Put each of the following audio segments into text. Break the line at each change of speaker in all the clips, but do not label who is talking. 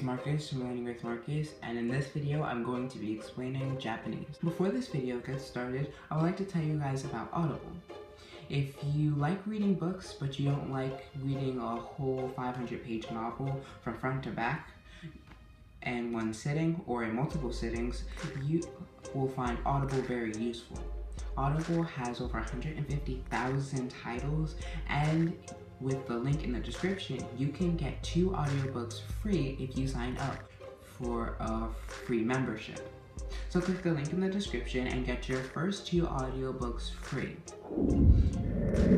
it's Marcus from Learning with Marcus, and in this video I'm going to be explaining Japanese. Before this video gets started, I would like to tell you guys about Audible. If you like reading books but you don't like reading a whole 500-page novel from front to back in one sitting or in multiple sittings, you will find Audible very useful. Audible has over 150,000 titles, and with the link in the description, you can get 2 audiobooks free if you sign up for a free membership. So click the link in the description and get your first 2 audiobooks free.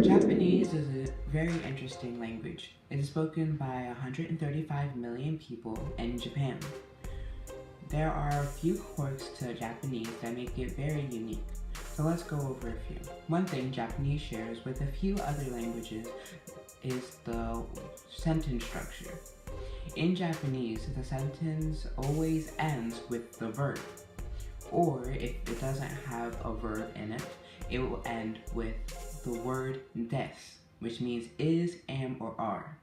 Japanese is a very interesting language. It is spoken by 135 million people in Japan. There are a few quirks to Japanese that make it very unique. So let's go over a few. One thing Japanese shares with a few other languages is the sentence structure. In Japanese, the sentence always ends with the verb. Or if it doesn't have a verb in it, it will end with the word des, which means is, am, or are.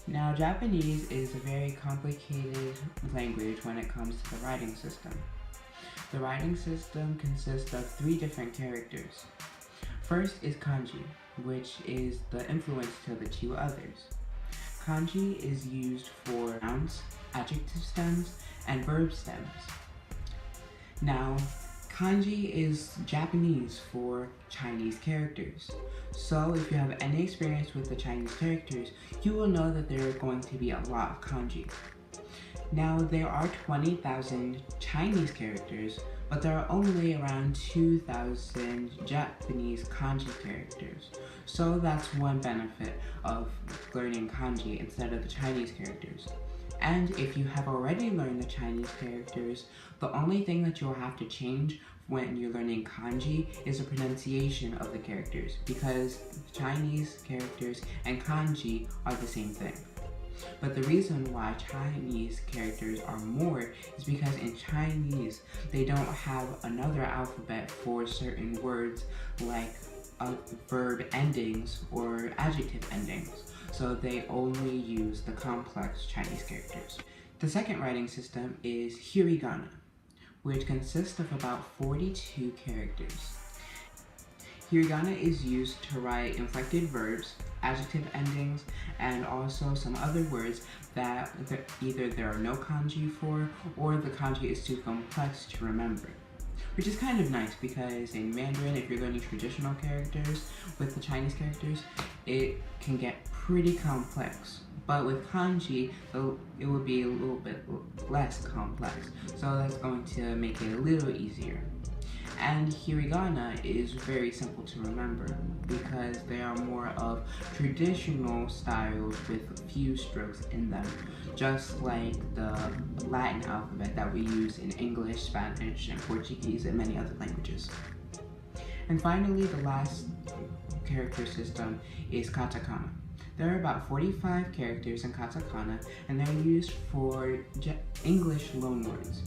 Now, Japanese is a very complicated language when it comes to the writing system. The writing system consists of 3 different characters. First is kanji, which is the influence to the 2 others. Kanji is used for nouns, adjective stems, and verb stems. Now, kanji is Japanese for Chinese characters. So if you have any experience with the Chinese characters, you will know that there are going to be a lot of kanji. Now, there are 20,000 Chinese characters, but there are only around 2,000 Japanese kanji characters. So that's one benefit of learning kanji instead of the Chinese characters. And if you have already learned the Chinese characters, the only thing that you'll have to change when you're learning kanji is the pronunciation of the characters, because Chinese characters and kanji are the same thing. But the reason why Chinese characters are more is because in Chinese, they don't have another alphabet for certain words like verb endings or adjective endings. So they only use the complex Chinese characters. The second writing system is hiragana, which consists of about 42 characters. Hiragana is used to write inflected verbs, adjective endings, and also some other words that either there are no kanji for, or the kanji is too complex to remember. Which is kind of nice, because in Mandarin, if you're learning traditional characters with the Chinese characters, it can get pretty complex. But with kanji, it will be a little bit less complex. So that's going to make it a little easier. And hiragana is very simple to remember because they are more of traditional styles with few strokes in them, just like the Latin alphabet that we use in English, Spanish, and Portuguese, and many other languages. And finally, the last character system is katakana. There are about 45 characters in katakana, and they're used for English loanwords.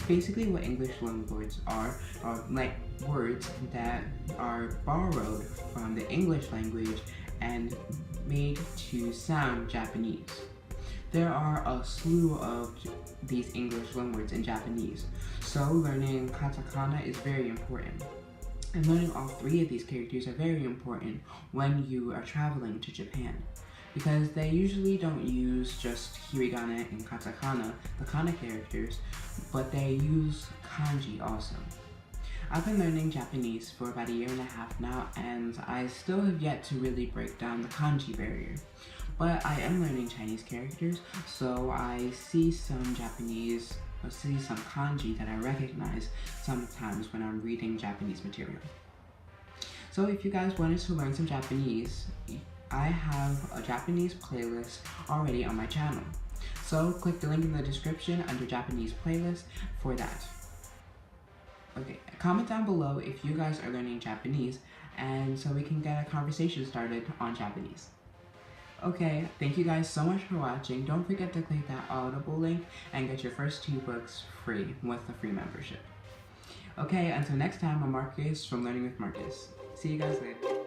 Basically, what English loanwords are like words that are borrowed from the English language and made to sound Japanese. There are a slew of these English loanwords in Japanese, so learning katakana is very important. And learning all 3 of these characters are very important when you are traveling to Japan, because they usually don't use just hiragana and katakana, the kana characters, but they use kanji also. I've been learning Japanese for about 1.5 years now, and I still have yet to really break down the kanji barrier. But I am learning Chinese characters, so I see some kanji that I recognize sometimes when I'm reading Japanese material. So if you guys wanted to learn some Japanese, I have a Japanese playlist already on my channel. So click the link in the description under Japanese playlist for that. Okay, comment down below if you guys are learning Japanese, and so we can get a conversation started on Japanese. Okay, thank you guys so much for watching. Don't forget to click that Audible link and get your first 2 books free with the free membership. Okay, until next time, I'm Marcus from Learning with Marcus. See you guys later.